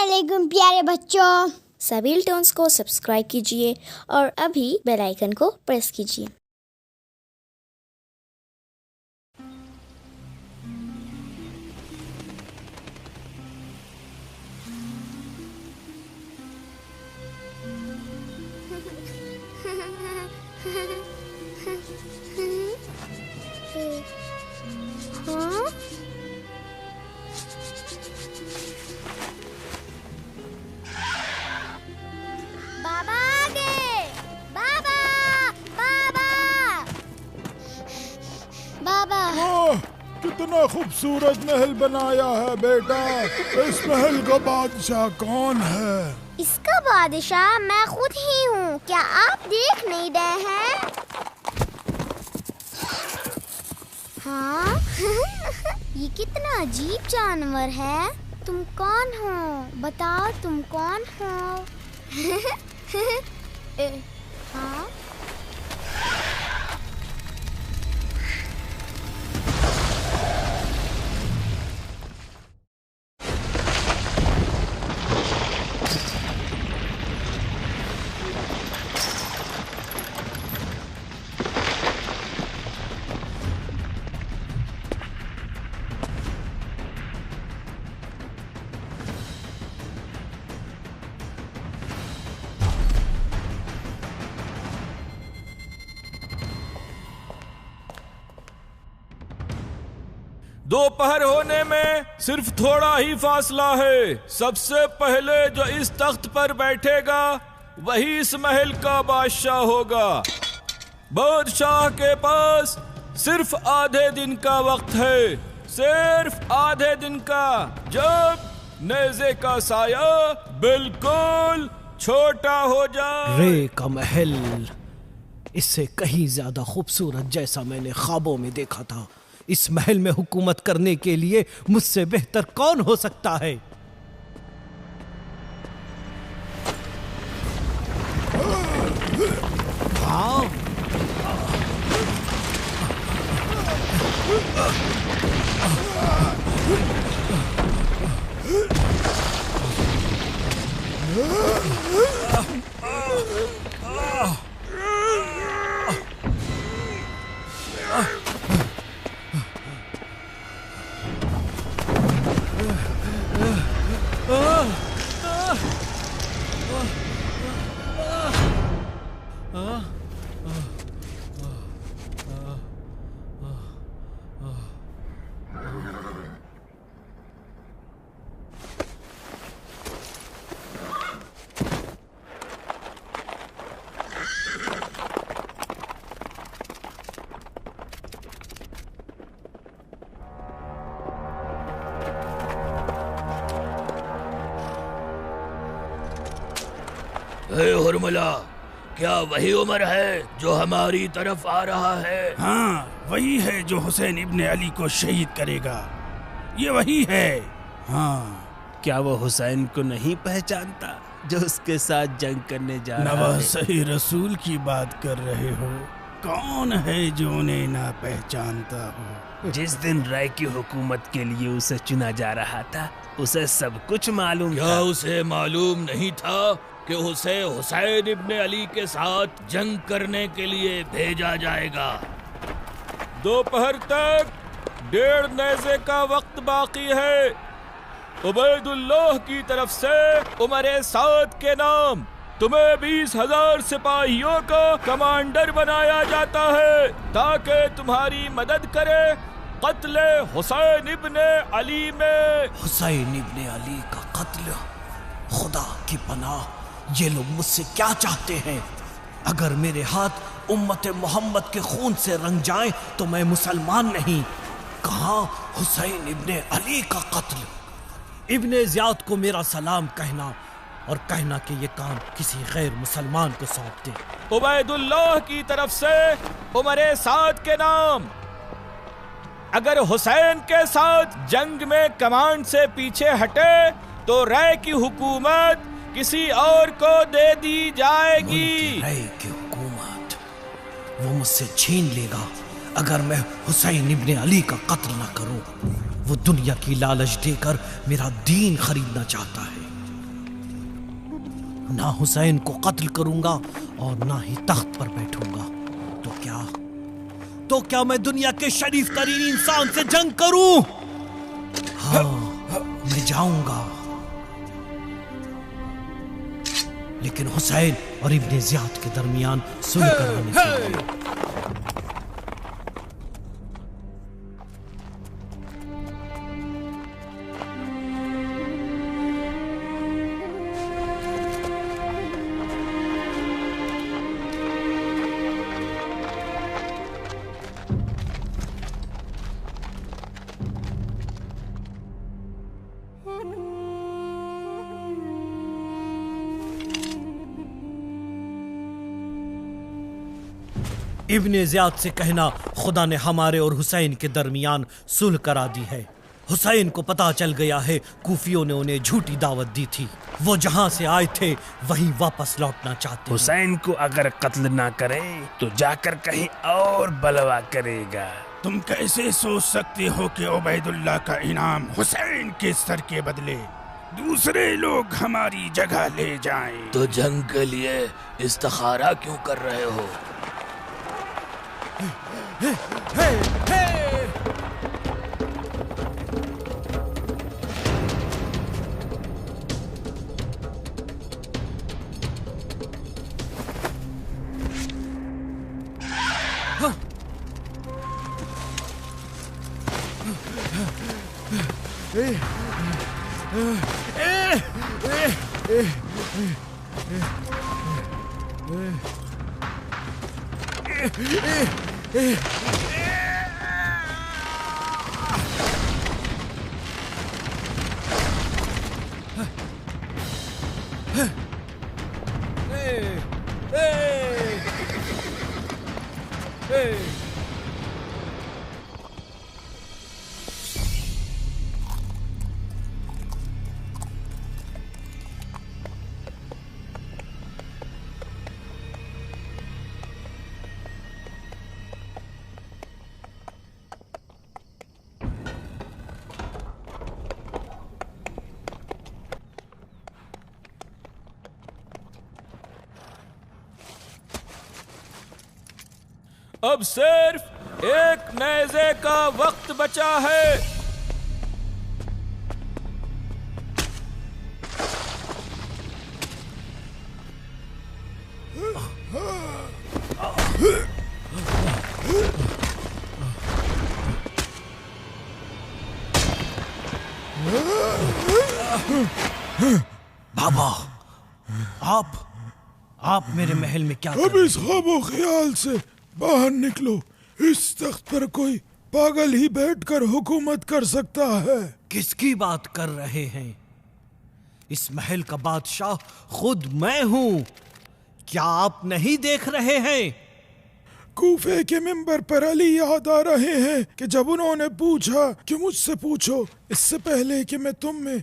अस्सलामुअलैकुम प्यारे बच्चों। सबील टोन्स को सब्सक्राइब कीजिए और अभी बेल आइकन को प्रेस कीजिए। हाँ? बाबा आगे, बाबा, बाबा, बाबा। ओह, कितना खूबसूरत महल बनाया है बेटा। इस महल का बादशाह कौन है? इसका बादशाह मैं खुद ही हूँ। क्या आप देख नहीं रहे हैं? हाँ? ये कितना अजीब जानवर है। तुम कौन हो? बताओ तुम कौन हो? हाँ? दोपहर होने में सिर्फ थोड़ा ही फासला है। सबसे पहले जो इस तख्त पर बैठेगा वही इस महल का बादशाह होगा। बादशाह के पास सिर्फ आधे दिन का वक्त है, सिर्फ आधे दिन का, जब नेज़े का साया बिल्कुल छोटा हो जाए। रे का महल इससे कहीं ज्यादा खूबसूरत जैसा मैंने ख्वाबों में देखा था। इस महल में हुकूमत करने के लिए मुझसे बेहतर कौन हो सकता है? हाँ? हुरमुला, क्या वही उमर है जो हमारी तरफ आ रहा है? हाँ, वही है जो हुसैन इब्ने अली को शहीद करेगा। ये वही है। हाँ। क्या वो हुसैन को नहीं पहचानता जो उसके साथ जंग करने जा रहा है? नवाज सही रसूल की बात कर रहे हो। कौन है जो उन्हें ना पहचानता हो? जिस दिन राय की हुकूमत के लिए उसे चुना जा रहा था उसे सब कुछ मालूम क्या था। उसे मालूम नहीं था कि उसे हुसैन इब्ने अली के साथ जंग करने के लिए भेजा जाएगा? दोपहर तक 1.5 नेज़े का वक्त बाकी है। उबैदुल्लाह की तरफ से उमरे साद के नाम तुम्हें 20,000 सिपाहियों का कमांडर बनाया जाता है ताकि तुम्हारी मदद करे कत्ले हुसैन इब्ने अली में। हुसैन इब्ने अली का कत्ल? खुदा की पनाह, ये लोग मुझसे क्या चाहते हैं? अगर मेरे हाथ उम्मत मोहम्मद के खून से रंग जाएं तो मैं मुसलमान नहीं। कहाँ हुसैन इब्ने अली का कत्ल? इब्ने ज़ियाद को मेरा सलाम कहना और कहना कि ये काम किसी गैर मुसलमान को सौंप दे। उबैदुल्लाह की तरफ से उमरे साद के नाम। अगर हुसैन के साथ जंग में कमांड से पीछे हटे तो राय की हुकूमत किसी और को दे दी जाएगी। राय की हुकूमत वो मुझसे छीन लेगा अगर मैं हुसैन इब्ने अली का कत्ल न करूं। वो दुनिया की लालच देकर मेरा दीन खरीदना चाहता है। ना हुसैन को कत्ल करूंगा और ना ही तख्त पर बैठूंगा। तो क्या मैं दुनिया के शरीफ तरीन इंसान से जंग करूं? हाँ, मैं जाऊंगा, लेकिन हुसैन और इब्ने ज़ियाद के दरमियान सुलह कराने के लिए। इब्ने ज़ियाद से कहना खुदा ने हमारे और हुसैन के दरमियान सुलह करा दी है। हुसैन को पता चल गया है कूफियों ने उन्हें झूठी दावत दी थी। वो जहां से आए थे वहीं वापस लौटना चाहते। हुसैन को अगर कत्ल ना करे तो जाकर कहीं और बलवा करेगा। तुम कैसे सोच सकते हो कि उबैदुल्लाह का इनाम हुसैन के सर के बदले दूसरे लोग हमारी जगह ले जाएं? तो जंग के लिए इस्तिखारा क्यों कर रहे हो? अब सिर्फ एक नेज़े का वक्त बचा है। बाबा, आप मेरे महल में क्या अब इस ख्वाबो ख्याल से बाहर निकलो। इस तख्त पर कोई पागल ही बैठकर हुकूमत कर सकता है। किसकी बात कर रहे हैं? इस महल का बादशाह खुद मैं हूं। क्या आप नहीं देख रहे हैं? कूफे के मिंबर पर अली याद आ रहे हैं कि जब उन्होंने पूछा कि मुझसे पूछो इससे पहले कि मैं तुम में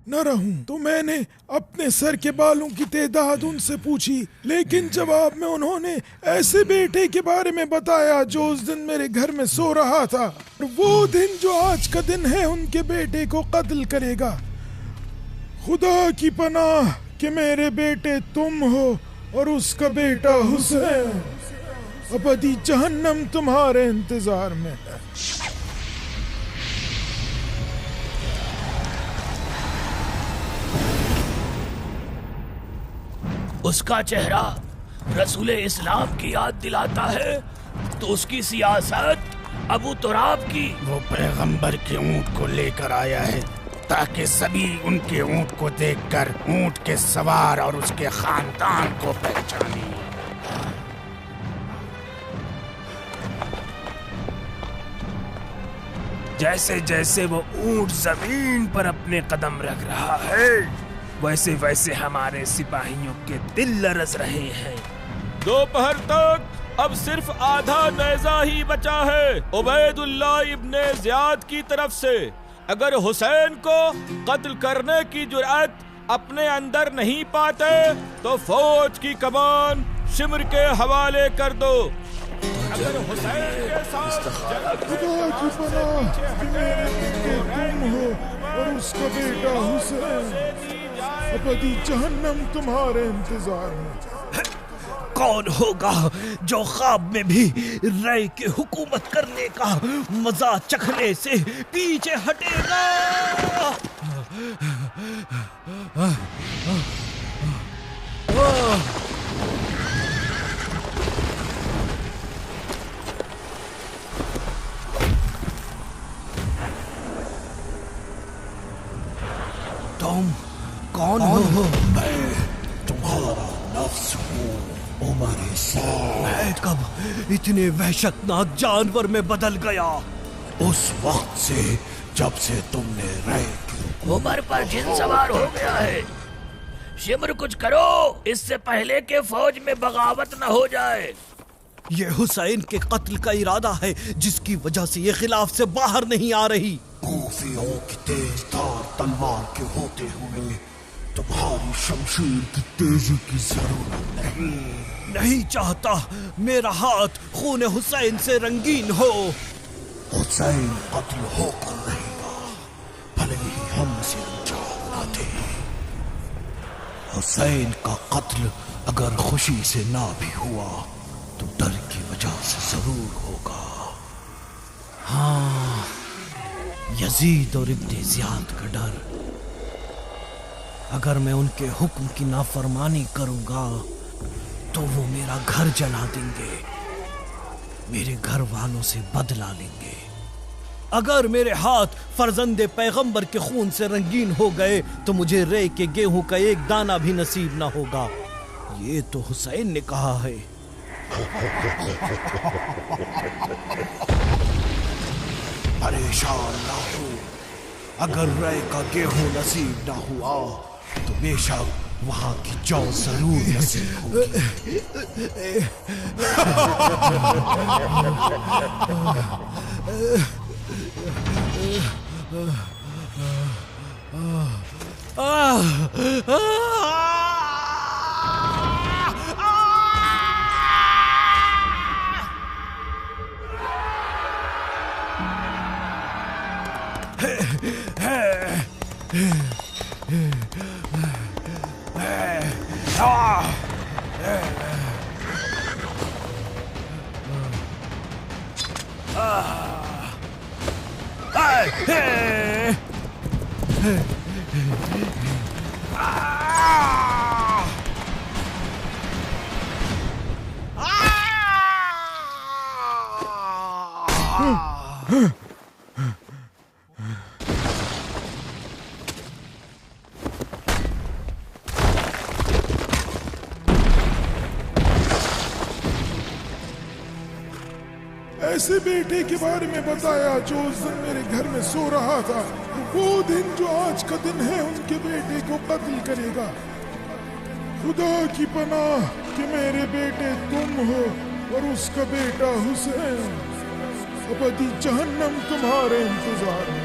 न रहूं, तो मैंने अपने सर के बालों की तादाद उनसे पूछी, लेकिन जवाब में उन्होंने ऐसे बेटे के बारे में बताया जो उस दिन मेरे घर में सो रहा था। वो दिन जो आज का दिन है उनके बेटे को कत्ल करेगा। खुदा की पनाह कि मेरे बेटे तुम हो और उसका बेटा हुसैन। अबदी जहन्नम तुम्हारे इंतजार में है। उसका चेहरा रसूले इस्लाम की याद दिलाता है, तो उसकी सियासत अबू तुराब की। वो पैगंबर के ऊंट को लेकर आया है ताकि सभी उनके ऊंट को देखकर ऊंट के सवार और उसके खानदान को पहचाने। जैसे जैसे वो ऊंट जमीन पर अपने कदम रख रहा है वैसे वैसे हमारे सिपाहियों के दिल लरस रहे हैं। दोपहर तक अब सिर्फ आधा नेज़ा ही बचा है उबैदुल्लाह इब्ने ज़ियाद की तरफ से। अगर हुसैन को कत्ल करने की जुर्अत अपने अंदर नहीं पाते तो फौज की कमान शिमर के हवाले कर दो। अगर हुसैन के साथ खुदा की पनाह कि मेरे बेटे तुम हो और उसका बेटा हुसैन। अबदी जहन्नम तुम्हारे इंतजार में। कौन होगा जो ख्वाब में भी रय की हुकूमत करने का मजा चखने से पीछे हटेगा? तुम कौन हो? मैं तुम्हारा नफ्स हूँ उमर साद। मैं कब इतने वहशतनाक जानवर में बदल गया? उस वक्त से जब से तुमने रय की। उमर पर जिन सवार हो गया है। शिमर कुछ करो इससे पहले के फौज में बगावत न हो जाए। ये हुसैन के कत्ल का इरादा है जिसकी वजह से ये खिलाफ से बाहर नहीं आ रही। कूफियों की तेज धार तलवार के होते हुए तुम्हारी शमशीर की तेजी की जरूरत नहीं चाहता मेरा हाथ खून हुसैन से रंगीन हो। हुसैन कत्ल होकर रहेगा, भले ही हम से अंजाम न दे। हुसैन का कत्ल अगर खुशी से ना भी हुआ तो डर की वजह से जरूर होगा। हाँ, यजीद और इब्ने ज़ियाद का डर। अगर मैं उनके हुक्म की नाफरमानी करूंगा तो वो मेरा घर जला देंगे, मेरे घर वालों से बदला लेंगे। अगर मेरे हाथ फर्जंदे पैगंबर के खून से रंगीन हो गए तो मुझे रे के गेहूं का एक दाना भी नसीब ना होगा। ये तो हुसैन ने कहा है। परेशान ना हो, अगर रे का गेहूं नसीब ना हुआ तो बेशक वहां की जौ जरूर नसीब होगी। ऐसे बेटे के बारे में बताया जो उस दिन मेरे घर में सो रहा था। वो दिन जो आज का दिन है उनके बेटे को कत्ल करेगा। खुदा की पनाह कि मेरे बेटे तुम हो और उसका बेटा हुसैन। अबदी जहन्नम तुम्हारे इंतजार में।